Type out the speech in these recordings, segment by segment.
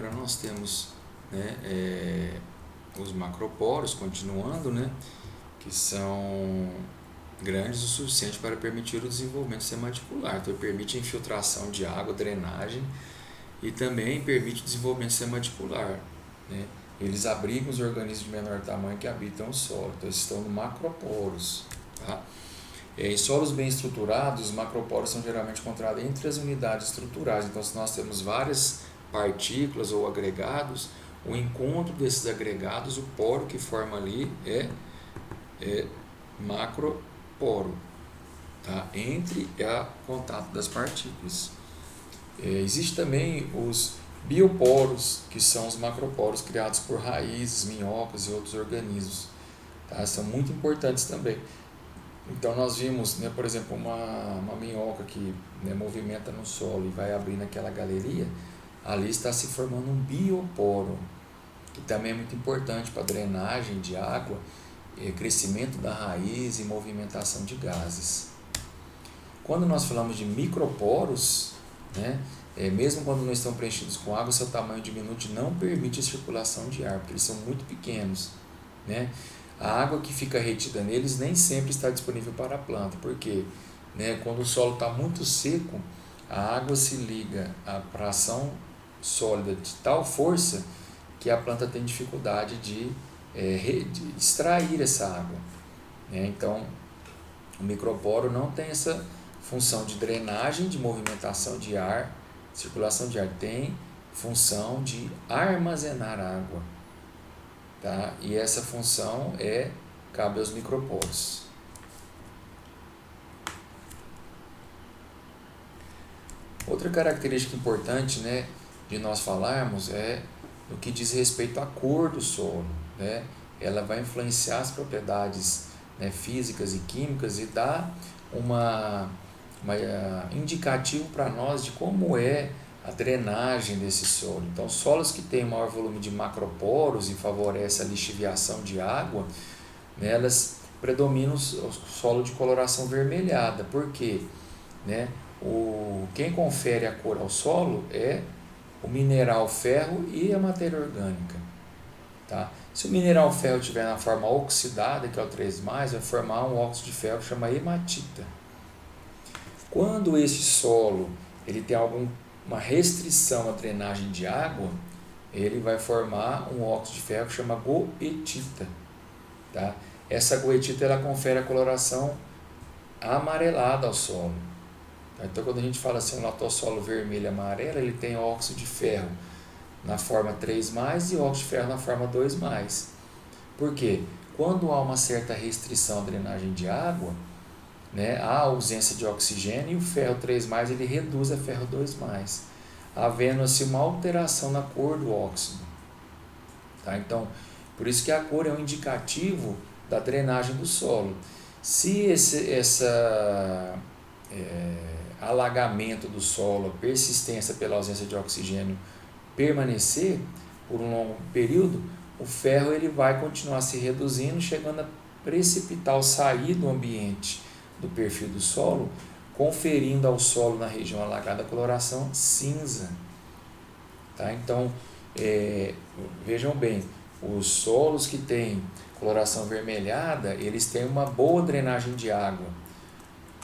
aquífera nós temos, né, os macroporos, continuando, né, que são grandes o suficiente para permitir o desenvolvimento semarticular. Então, permite a infiltração de água, drenagem e também permite o desenvolvimento semarticular, né? Eles abrigam os organismos de menor tamanho que habitam o solo, então eles estão no macroporos. Tá? Em solos bem estruturados, os macroporos são geralmente encontrados entre as unidades estruturais. Então, se nós temos várias partículas ou agregados, o encontro desses agregados, o poro que forma ali é macroporo, tá? Entre o contato das partículas. Existe também os bioporos, que são os macroporos criados por raízes, minhocas e outros organismos. Tá? São muito importantes também. Então nós vimos, né, por exemplo, uma minhoca que, né, movimenta no solo e vai abrir naquela galeria, ali está se formando um bioporo, que também é muito importante para drenagem de água, crescimento da raiz e movimentação de gases. Quando nós falamos de microporos, né, mesmo quando não estão preenchidos com água, seu tamanho diminuto não permite a circulação de ar, porque eles são muito pequenos, né? A água que fica retida neles nem sempre está disponível para a planta, porque, né, quando o solo está muito seco, a água se liga à fração sólida de tal força que a planta tem dificuldade de extrair essa água, né? Então, o microporo não tem essa função de drenagem, de movimentação de ar, circulação de ar, tem função de armazenar água, tá? E essa função cabe aos microporos. Outra característica importante, né, de nós falarmos é no que diz respeito à cor do solo, né? Ela vai influenciar as propriedades, né, físicas e químicas e dá uma indicativo para nós de como é a drenagem desse solo. Então, solos que têm maior volume de macroporos e favorecem a lixiviação de água, né, elas predominam o solo de coloração vermelhada. Por quê? Né? Quem confere a cor ao solo é o mineral ferro e a matéria orgânica. Tá? Se o mineral ferro estiver na forma oxidada, que é o 3+, vai formar um óxido de ferro que chama hematita. Quando esse solo ele tem uma restrição à drenagem de água, ele vai formar um óxido de ferro que chama goetita. Tá? Essa goetita ela confere a coloração amarelada ao solo. Tá? Então, quando a gente fala assim, um latossolo vermelho e amarelo, ele tem óxido de ferro na forma 3+, e óxido de ferro na forma 2+. Por quê? Quando há uma certa restrição à drenagem de água, né, há ausência de oxigênio e o ferro 3+, ele reduz a ferro 2+, havendo assim uma alteração na cor do óxido. Tá? Então, por isso que a cor é um indicativo da drenagem do solo. Se esse alagamento do solo, persistência pela ausência de oxigênio permanecer por um longo período, o ferro ele vai continuar se reduzindo, chegando a precipitar o sair do ambiente do perfil do solo, conferindo ao solo na região alagada a coloração cinza. Tá? Então, vejam bem, os solos que têm coloração avermelhada, eles têm uma boa drenagem de água.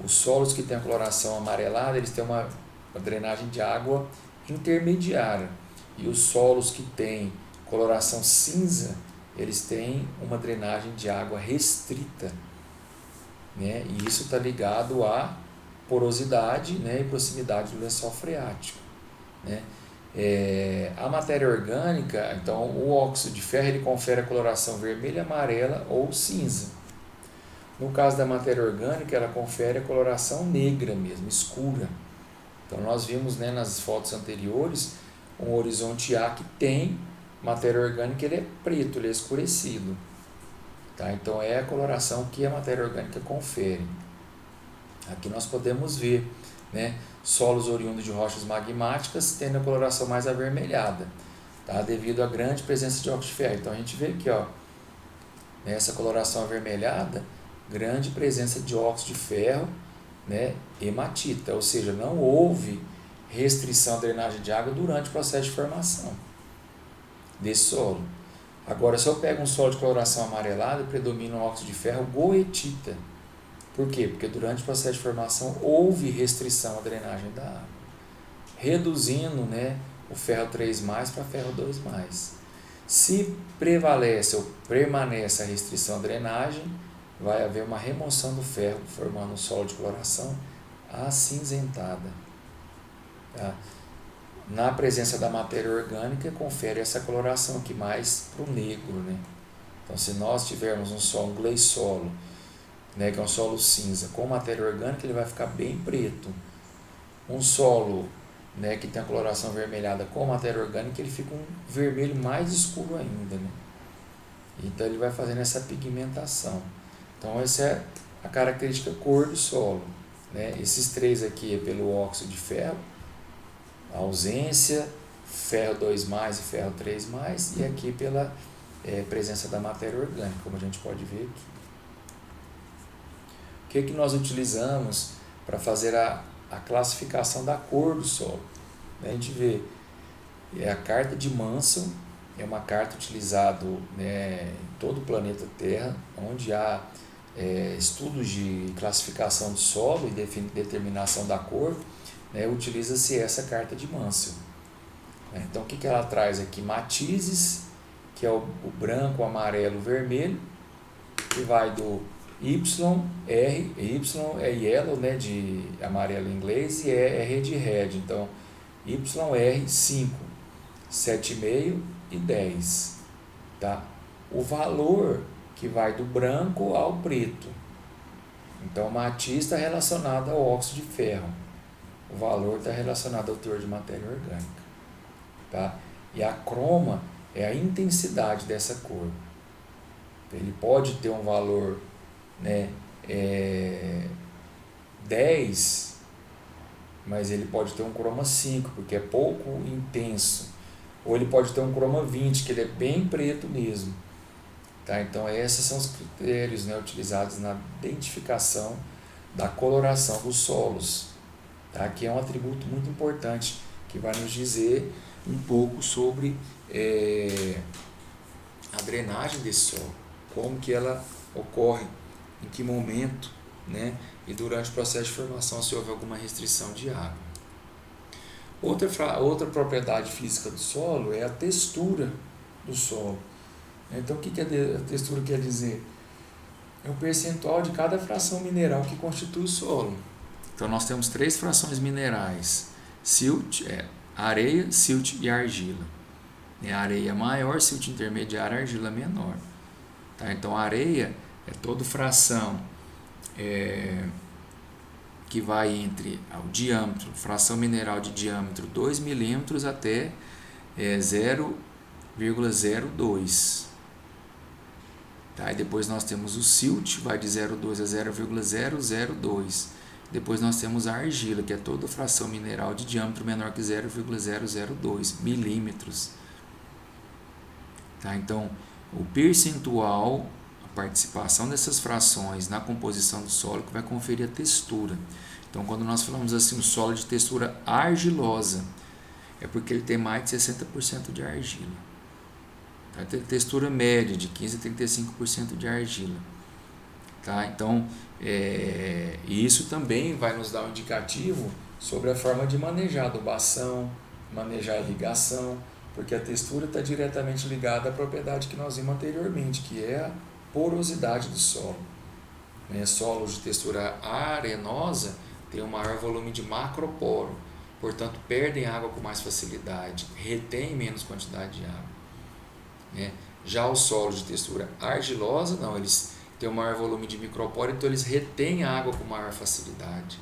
Os solos que têm a coloração amarelada, eles têm uma drenagem de água intermediária. E os solos que têm coloração cinza, eles têm uma drenagem de água restrita, né? E isso está ligado à porosidade, né, e proximidade do lençol freático, né? A matéria orgânica, então o óxido de ferro ele confere a coloração vermelha, amarela ou cinza. No caso da matéria orgânica, ela confere a coloração negra mesmo, escura. Então nós vimos, né, nas fotos anteriores um horizonte A que tem matéria orgânica, ele é preto, ele é escurecido. Tá? Então é a coloração que a matéria orgânica confere. Aqui nós podemos ver, né, solos oriundos de rochas magmáticas tendo a coloração mais avermelhada, tá? Devido à grande presença de óxido de ferro. Então a gente vê aqui, ó, nessa coloração avermelhada, grande presença de óxido de ferro, né, hematita, ou seja, não houve restrição à drenagem de água durante o processo de formação. desse solo. Agora, se eu pego um solo de coloração amarelada, predomina o óxido de ferro goetita. Por quê? Porque durante o processo de formação houve restrição à drenagem da água, reduzindo, né, o ferro 3+, para ferro 2+. Se prevalece ou permanece a restrição à drenagem, vai haver uma remoção do ferro, formando um solo de coloração acinzentada. Tá? Na presença da matéria orgânica, confere essa coloração aqui mais para o negro. Né? Então, se nós tivermos um solo, um gleissolo, né, que é um solo cinza, com matéria orgânica, ele vai ficar bem preto. Um solo, né, que tem a coloração avermelhada com matéria orgânica, ele fica um vermelho mais escuro ainda. Né? Então, ele vai fazendo essa pigmentação. Então, essa é a característica cor do solo. Né? Esses três aqui é pelo óxido de ferro, a ausência, ferro 2+, e ferro 3+, e aqui pela presença da matéria orgânica, como a gente pode ver aqui. O que, que nós utilizamos para fazer a classificação da cor do solo? A gente vê a carta de Manson, é uma carta utilizada, né, em todo o planeta Terra, onde há estudos de classificação do solo e determinação da cor, né, utiliza-se essa carta de Manson. Então, o que, que ela traz aqui? Matizes, que é o branco, o amarelo, o vermelho, que vai do Y, R, Y é yellow, né, de amarelo em inglês, e R é de red. Então, YR 5, 7,5 e 10. Tá? O valor que vai do branco ao preto. Então, o matiz está relacionado ao óxido de ferro. O valor está relacionado ao teor de matéria orgânica. Tá? E a croma é a intensidade dessa cor. Ele pode ter um valor, né, 10, mas ele pode ter um croma 5, porque é pouco intenso. Ou ele pode ter um croma 20, que ele é bem preto mesmo. Tá? Então, esses são os critérios, né, utilizados na identificação da coloração dos solos. Tá? Que é um atributo muito importante, que vai nos dizer um pouco sobre a drenagem desse solo, como que ela ocorre, em que momento, né? E durante o processo de formação, se houve alguma restrição de água. Outra propriedade física do solo é a textura do solo. Então, o que a textura quer dizer? É o percentual de cada fração mineral que constitui o solo. Então, nós temos 3 frações minerais: silt, areia, silt e argila. A areia maior, silt intermediário, argila menor. Tá? Então, a areia é toda fração que vai entre o diâmetro, fração mineral de diâmetro 2 milímetros até 0,02. Tá? E depois nós temos o silt, vai de 0,2 a 0,002. Depois nós temos a argila, que é toda fração mineral de diâmetro menor que 0,002 milímetros. Tá? Então, o percentual, a participação dessas frações na composição do solo, que vai conferir a textura. Então, quando nós falamos assim, um solo de textura argilosa, é porque ele tem mais de 60% de argila. Tá? Tem textura média, de 15% a 35% de argila. Tá? Então, isso também vai nos dar um indicativo sobre a forma de manejar adubação, manejar irrigação, porque a textura está diretamente ligada à propriedade que nós vimos anteriormente, que é a porosidade do solo. Solos de textura arenosa têm um maior volume de macroporo, portanto perdem água com mais facilidade, retêm menos quantidade de água. Já os solos de textura argilosa, não, eles têm um maior volume de microporo, então eles retêm a água com maior facilidade.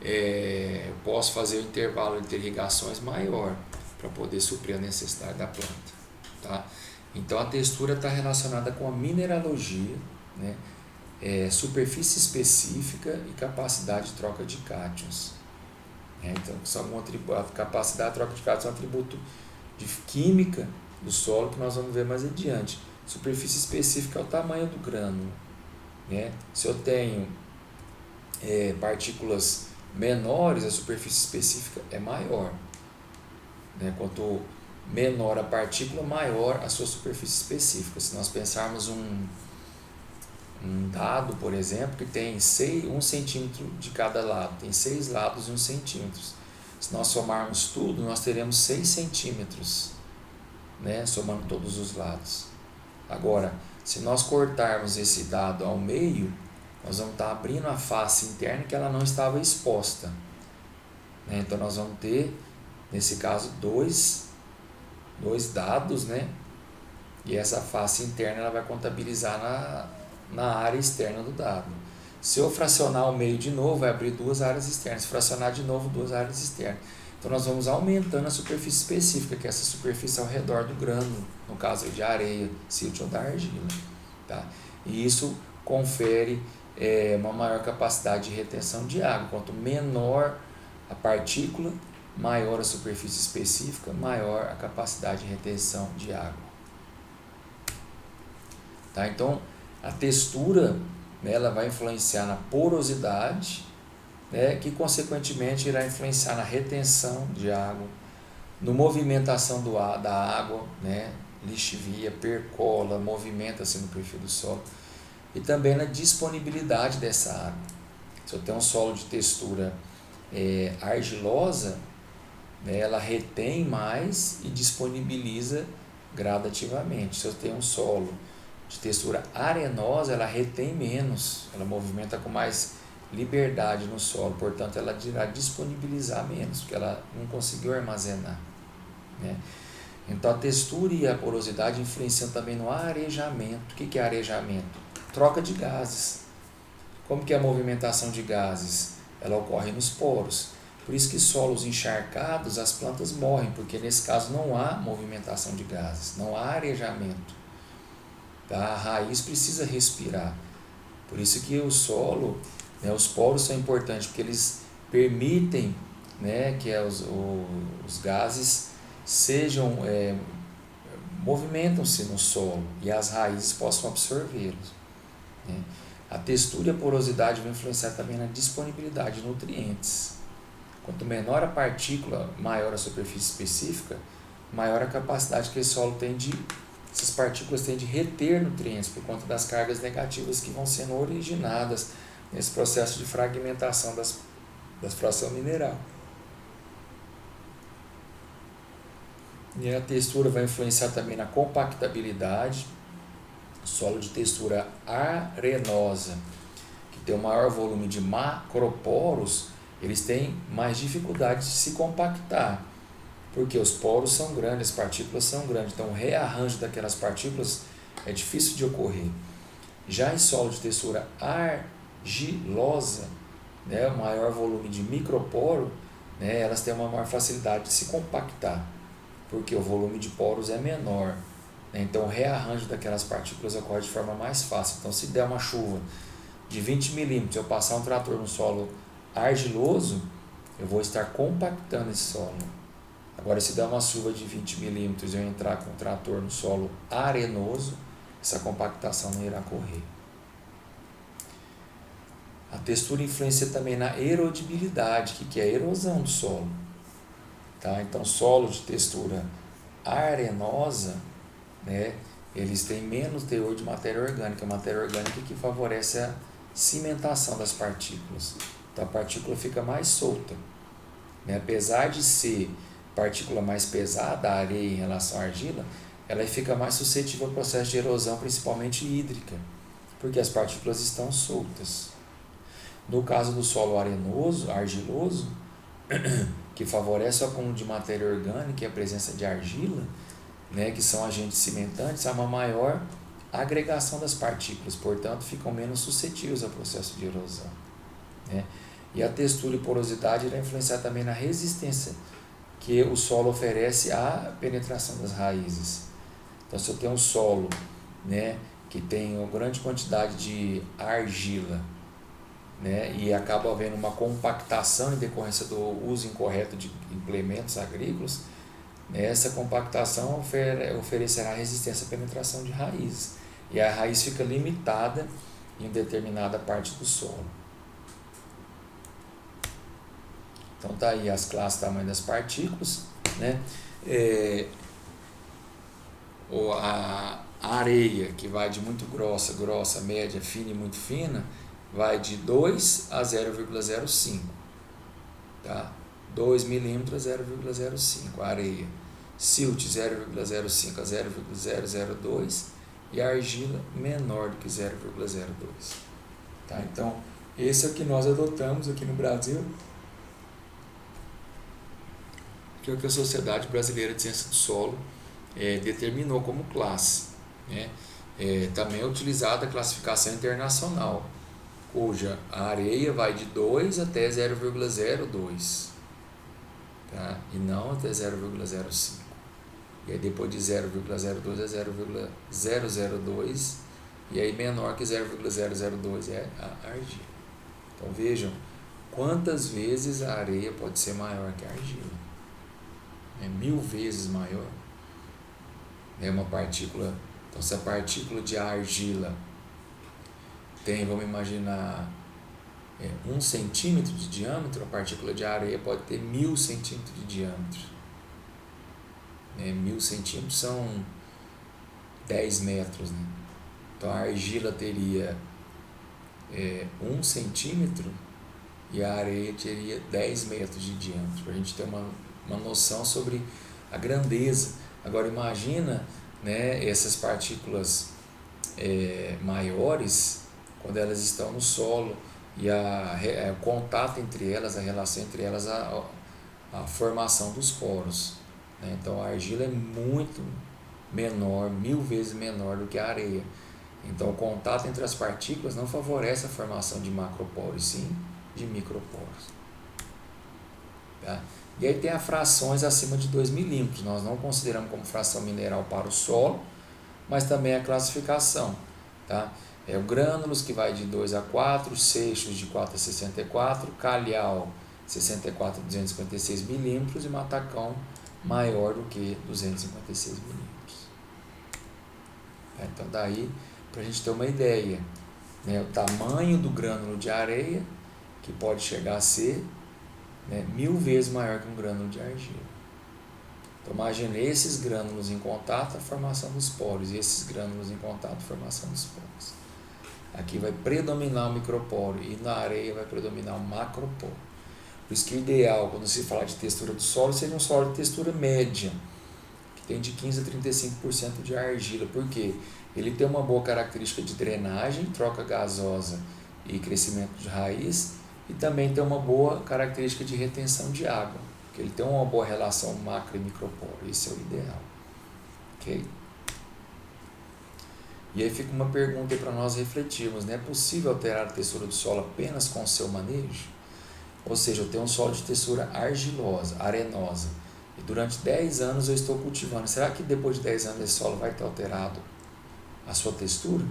Eu posso fazer o intervalo entre irrigações maior, para poder suprir a necessidade da planta. Tá? Então, a textura está relacionada com a mineralogia, né? Superfície específica e capacidade de troca de cátions. Então, a capacidade de troca de cátions é um atributo de química do solo que nós vamos ver mais adiante. Superfície específica é o tamanho do grânulo. Se eu tenho partículas menores, a superfície específica é maior. Quanto menor a partícula, maior a sua superfície específica. Se nós pensarmos um dado, por exemplo, que tem 1 centímetro de cada lado, tem 6 lados e 1 centímetro. Se nós somarmos tudo, nós teremos 6 centímetros, né, somando todos os lados. Agora, se nós cortarmos esse dado ao meio, nós vamos estar abrindo a face interna que ela não estava exposta, né? Então nós vamos ter, nesse caso, dois dados, né? E essa face interna ela vai contabilizar na área externa do dado. Se eu fracionar ao meio de novo, vai abrir 2 áreas externas. Se fracionar de novo, 2 áreas externas. Então nós vamos aumentando a superfície específica, que é essa superfície ao redor do grânulo, no caso de areia, silt ou da argila. Tá? E isso confere uma maior capacidade de retenção de água. Quanto menor a partícula, maior a superfície específica, maior a capacidade de retenção de água. Tá? Então, a textura, né, ela vai influenciar na porosidade, né, que consequentemente irá influenciar na retenção de água, na movimentação da água, né, lixivia, percola, movimenta-se no perfil do solo, e também na disponibilidade dessa água. Se eu tenho um solo de textura argilosa, né, ela retém mais e disponibiliza gradativamente. Se eu tenho um solo de textura arenosa, ela retém menos, ela movimenta com mais liberdade no solo, portanto ela irá disponibilizar menos, porque ela não conseguiu armazenar, né? Então a textura e a porosidade influenciam também no arejamento. O que é arejamento? Troca de gases. Como que é a movimentação de gases? Ela ocorre nos poros. Por isso que solos encharcados as plantas morrem, porque nesse caso não há movimentação de gases, não há arejamento. Tá? A raiz precisa respirar. Por isso que o solo, né, os poros são importantes, porque eles permitem, né, que os gases sejam movimentam-se no solo e as raízes possam absorvê-los, né? A textura e a porosidade vão influenciar também na disponibilidade de nutrientes. Quanto menor a partícula, maior a superfície específica, maior a capacidade que esse solo tem essas partículas têm de reter nutrientes por conta das cargas negativas que vão sendo originadas nesse processo de fragmentação da fração mineral. E a textura vai influenciar também na compactabilidade. Solo de textura arenosa, que tem um maior volume de macroporos, eles têm mais dificuldade de se compactar, porque os poros são grandes, as partículas são grandes, então o rearranjo daquelas partículas é difícil de ocorrer. Já em solo de textura argilosa, né, o maior volume de microporo, né, elas têm uma maior facilidade de se compactar, porque o volume de poros é menor, né, então o rearranjo daquelas partículas ocorre de forma mais fácil. Então se der uma chuva de 20 milímetros, eu passar um trator no solo argiloso, eu vou estar compactando esse solo. Agora, se der uma chuva de 20 milímetros e eu entrar com o trator no solo arenoso, essa compactação não irá ocorrer. A textura influencia também na erodibilidade, que é a erosão do solo. Tá? Então, solo de textura arenosa, né, eles têm menos teor de matéria orgânica que favorece a cimentação das partículas. Então, a partícula fica mais solta, né? Apesar de ser partícula mais pesada, a areia em relação à argila, ela fica mais suscetível ao processo de erosão, principalmente hídrica, porque as partículas estão soltas. No caso do solo arenoso, argiloso, que favorece o acúmulo de matéria orgânica e a presença de argila, né, que são agentes cimentantes, há uma maior agregação das partículas, portanto ficam menos suscetíveis ao processo de erosão, né? E a textura e porosidade irá influenciar também na resistência que o solo oferece à penetração das raízes. Então, se eu tenho um solo, né, que tem uma grande quantidade de argila, né, e acaba havendo uma compactação em decorrência do uso incorreto de implementos agrícolas, né, essa compactação oferecerá resistência à penetração de raízes, e a raiz fica limitada em determinada parte do solo. Então tá aí as classes, tamanho das partículas, né? ou a areia, que vai de muito grossa, grossa, média, fina e muito fina, vai de 2 a 0,05, tá? 2 milímetros a 0,05 a areia, silt 0,05 a 0,002 e a argila menor do que 0,02, tá? Então, esse é o que nós adotamos aqui no Brasil, que é o que a Sociedade Brasileira de Ciência do Solo determinou como classe, né? Também é utilizada a classificação internacional, cuja a areia vai de 2 até 0,02, tá? E não até 0,05. E aí depois de 0,02 a 0,002, e aí menor que 0,002 é a argila. Então vejam quantas vezes a areia pode ser maior que a argila. É 1000 vezes maior. É uma partícula. Então, se a partícula de argila tem, vamos imaginar, 1 centímetro de diâmetro, a partícula de areia pode ter 1000 centímetros de diâmetro. 1000 centímetros são 10 metros, né? Então, a argila teria 1 centímetro e a areia teria 10 metros de diâmetro, para a gente ter uma noção sobre a grandeza. Agora imagina, né, essas partículas maiores, quando elas estão no solo e o contato entre elas, a relação entre elas, a formação dos poros, né? Então a argila é muito menor, 1000 vezes menor do que a areia. Então o contato entre as partículas não favorece a formação de macroporos, sim de microporos, tá? E aí tem as frações acima de 2 milímetros, nós não consideramos como fração mineral para o solo, mas também a classificação, tá? O grânulos, que vai de 2 a 4, seixos de 4 a 64, calhau 64 a 256 milímetros e matacão maior do que 256 milímetros. Então daí, para a gente ter uma ideia, né, o tamanho do grânulo de areia, que pode chegar a ser, né, 1000 vezes maior que um grânulo de argila. Então imagine esses grânulos em contato, a formação dos poros, e esses grânulos em contato, a formação dos poros. Aqui vai predominar o microporo e na areia vai predominar o macroporo. Por isso que o ideal, quando se fala de textura do solo, seja um solo de textura média, que tem de 15 a 35% de argila. Por quê? Ele tem uma boa característica de drenagem, troca gasosa e crescimento de raiz, e também tem uma boa característica de retenção de água, porque ele tem uma boa relação macro e microporo. Esse é o ideal. Ok? E aí fica uma pergunta para nós refletirmos, né? É possível alterar a textura do solo apenas com o seu manejo? Ou seja, eu tenho um solo de textura argilosa, arenosa, e durante 10 anos eu estou cultivando. Será que depois de 10 anos esse solo vai ter alterado a sua textura?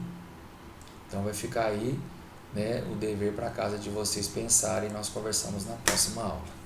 Então vai ficar aí, né, o dever para casa de vocês pensarem, e nós conversamos na próxima aula.